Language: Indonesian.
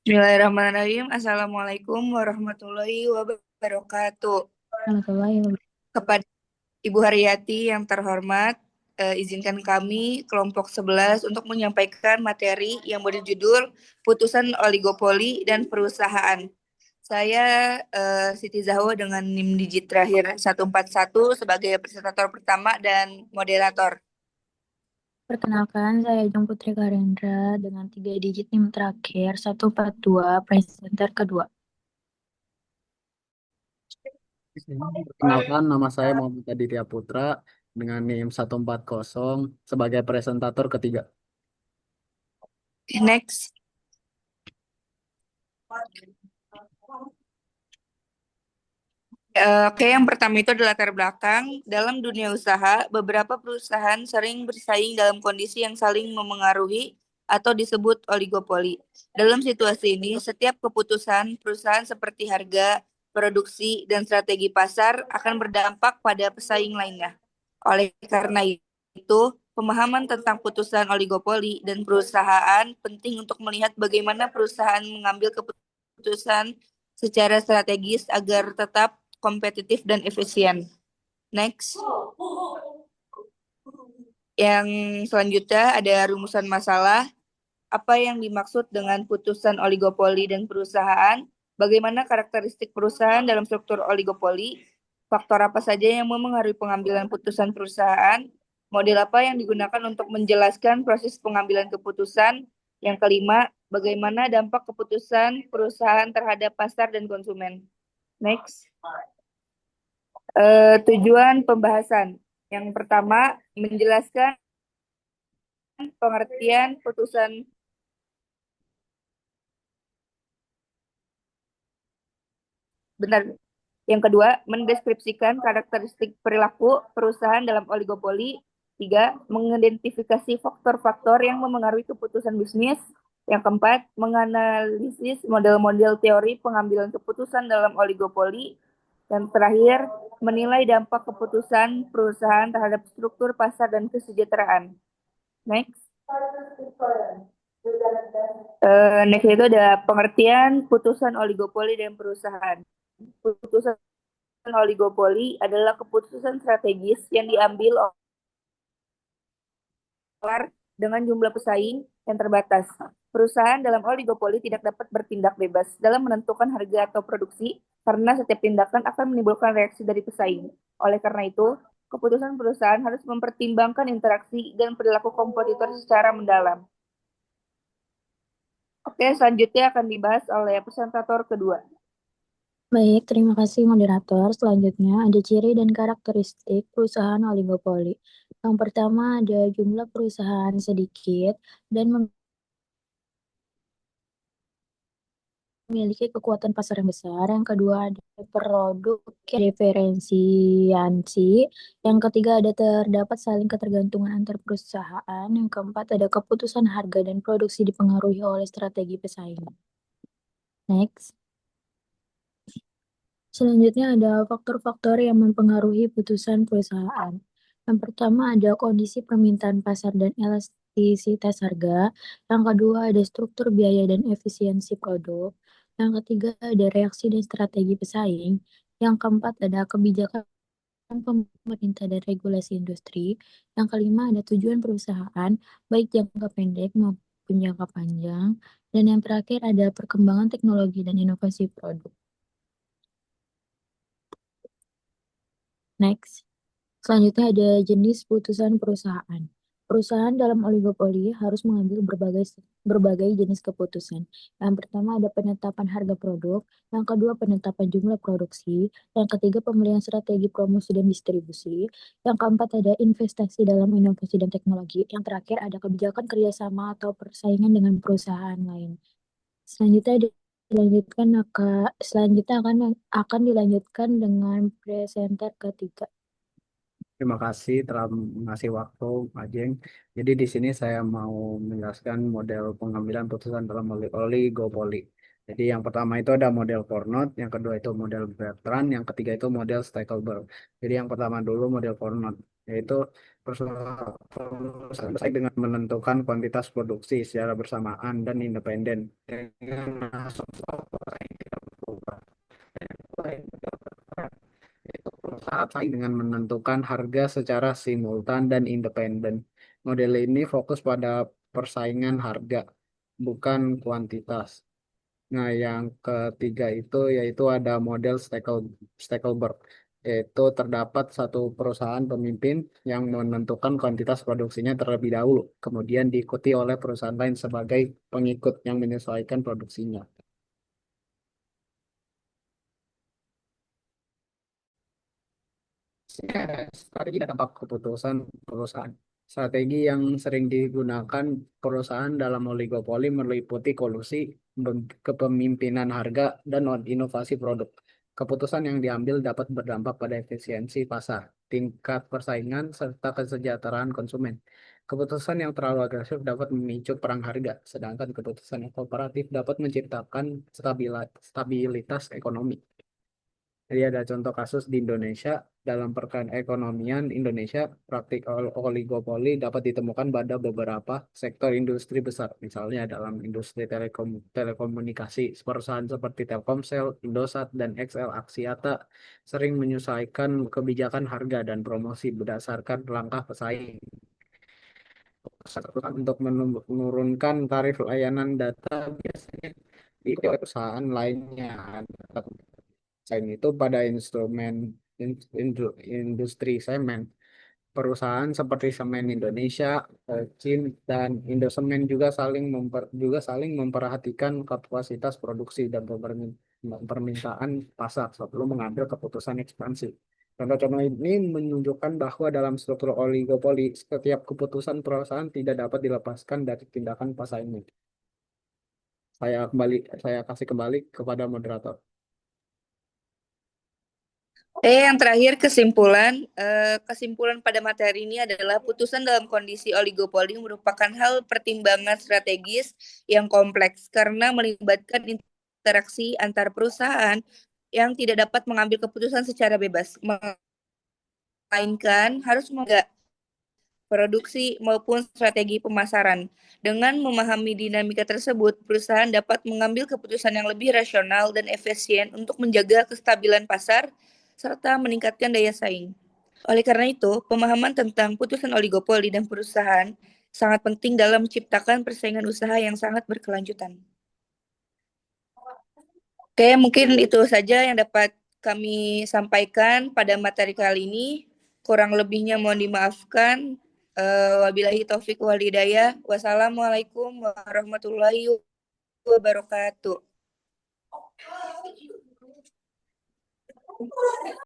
Bismillahirrahmanirrahim. Assalamualaikum warahmatullahi wabarakatuh. Warahmatullahi wabarakatuh. Kepada Ibu Haryati yang terhormat, izinkan kami kelompok 11 untuk menyampaikan materi yang berjudul Putusan Oligopoli dan Perusahaan. Saya Siti Zahwa dengan NIM digit terakhir 141 sebagai presentator pertama dan moderator. Perkenalkan, saya Jung Putri Karendra dengan 3 digit NIM terakhir 142, presenter kedua. Perkenalkan, nama saya Muhammad Aditya Putra dengan NIM 140 sebagai presentator ketiga. Next. Oke, yang pertama itu adalah latar belakang. Dalam dunia usaha, beberapa perusahaan sering bersaing dalam kondisi yang saling memengaruhi atau disebut oligopoli. Dalam situasi ini, setiap keputusan perusahaan seperti harga, produksi, dan strategi pasar akan berdampak pada pesaing lainnya. Oleh karena itu, pemahaman tentang putusan oligopoli dan perusahaan penting untuk melihat bagaimana perusahaan mengambil keputusan secara strategis agar tetap kompetitif dan efisien. Next, yang selanjutnya ada rumusan masalah. Apa yang dimaksud dengan putusan oligopoli dan perusahaan? Bagaimana karakteristik perusahaan dalam struktur oligopoli? Faktor apa saja yang memengaruhi pengambilan putusan perusahaan? Model apa yang digunakan untuk menjelaskan proses pengambilan keputusan? Yang kelima, bagaimana dampak keputusan perusahaan terhadap pasar dan konsumen? Next. Tujuan pembahasan. Yang pertama, menjelaskan pengertian putusan. Benar. Yang kedua, mendeskripsikan karakteristik perilaku perusahaan dalam oligopoli. Tiga, mengidentifikasi faktor-faktor yang memengaruhi keputusan bisnis. Yang keempat, menganalisis model-model teori pengambilan keputusan dalam oligopoli. Dan terakhir, menilai dampak keputusan perusahaan terhadap struktur pasar dan kesejahteraan. Next. Next itu ada pengertian putusan oligopoli dan perusahaan. Putusan oligopoli adalah keputusan strategis yang diambil dengan jumlah pesaing yang terbatas. Perusahaan dalam oligopoli tidak dapat bertindak bebas dalam menentukan harga atau produksi karena setiap tindakan akan menimbulkan reaksi dari pesaing. Oleh karena itu, keputusan perusahaan harus mempertimbangkan interaksi dan perilaku kompetitor secara mendalam. Oke, selanjutnya akan dibahas oleh presentator kedua. Baik, terima kasih moderator. Selanjutnya ada ciri dan karakteristik perusahaan oligopoli. Yang pertama ada jumlah perusahaan sedikit dan memiliki kekuatan pasar yang besar. Yang kedua ada produk yang diferensiasi. Yang ketiga ada terdapat saling ketergantungan antar perusahaan. Yang keempat ada keputusan harga dan produksi dipengaruhi oleh strategi pesaing. Next. Selanjutnya ada faktor-faktor yang mempengaruhi putusan perusahaan. Yang pertama ada kondisi permintaan pasar dan elastisitas harga. Yang kedua ada struktur biaya dan efisiensi produk. Yang ketiga ada reaksi dan strategi pesaing. Yang keempat ada kebijakan pemerintah dan regulasi industri. Yang kelima ada tujuan perusahaan, baik jangka pendek maupun jangka panjang. Dan yang terakhir ada perkembangan teknologi dan inovasi produk. Next. Selanjutnya ada jenis putusan perusahaan. Perusahaan dalam oligopoli harus mengambil berbagai jenis keputusan. Yang pertama ada penetapan harga produk, yang kedua penetapan jumlah produksi, yang ketiga pemilihan strategi promosi dan distribusi, yang keempat ada investasi dalam inovasi dan teknologi, yang terakhir ada kebijakan kerjasama atau persaingan dengan perusahaan lain. Selanjutnya selanjutnya akan dilanjutkan dengan presenter ketiga. Terima kasih telah mengasih waktu, Pak Jeng. Jadi di sini saya mau menjelaskan model pengambilan putusan dalam oligopoli. Jadi yang pertama itu ada model Carnot, yang kedua itu model Bertrand, yang ketiga itu model stakeholder. Jadi yang pertama dulu model Carnot, yaitu Perusahaan bersaing dengan menentukan kuantitas produksi secara bersamaan dan independen dengan asumsi perusahaan tidak berubah. Yaitu perusahaan bersaing dengan menentukan harga secara simultan dan independen. Model ini fokus pada persaingan harga, bukan kuantitas. Nah, yang ketiga itu yaitu ada model stakeholder, yaitu terdapat satu perusahaan pemimpin yang menentukan kuantitas produksinya terlebih dahulu, kemudian diikuti oleh perusahaan lain sebagai pengikut yang menyesuaikan produksinya. Strategi dan dampak keputusan perusahaan. Strategi yang sering digunakan perusahaan dalam oligopoli meliputi kolusi, kepemimpinan harga, dan inovasi produk. Keputusan yang diambil dapat berdampak pada efisiensi pasar, tingkat persaingan, serta kesejahteraan konsumen. Keputusan yang terlalu agresif dapat memicu perang harga, sedangkan keputusan yang kooperatif dapat menciptakan stabilitas ekonomi. Jadi ada contoh kasus di Indonesia, dalam perekonomian Indonesia, praktik oligopoli dapat ditemukan pada beberapa sektor industri besar. Misalnya dalam industri telekomunikasi, perusahaan seperti Telkomsel, Indosat, dan XL Axiata sering menyesuaikan kebijakan harga dan promosi berdasarkan langkah pesaing. Untuk menurunkan tarif layanan data biasanya di perusahaan lainnya. Selain itu, pada industri semen, perusahaan seperti Semen Indonesia, Chin, dan Indosemen juga saling memperhatikan kapasitas produksi dan permintaan pasar sebelum mengambil keputusan ekspansi. Contoh-contoh ini menunjukkan bahwa dalam struktur oligopoli, setiap keputusan perusahaan tidak dapat dilepaskan dari tindakan pesaingnya. Saya kasih kembali kepada moderator. Yang terakhir kesimpulan. Kesimpulan pada materi ini adalah putusan dalam kondisi oligopoli merupakan hal pertimbangan strategis yang kompleks karena melibatkan interaksi antar perusahaan yang tidak dapat mengambil keputusan secara bebas, melainkan harus menjaga produksi maupun strategi pemasaran. Dengan memahami dinamika tersebut, perusahaan dapat mengambil keputusan yang lebih rasional dan efisien untuk menjaga kestabilan pasar serta meningkatkan daya saing. Oleh karena itu, pemahaman tentang putusan oligopoli dan perusahaan sangat penting dalam menciptakan persaingan usaha yang sangat berkelanjutan. Oke, mungkin itu saja yang dapat kami sampaikan pada materi kali ini. Kurang lebihnya mohon dimaafkan. Wabillahi taufik wal hidayah. Wassalamualaikum warahmatullahi wabarakatuh.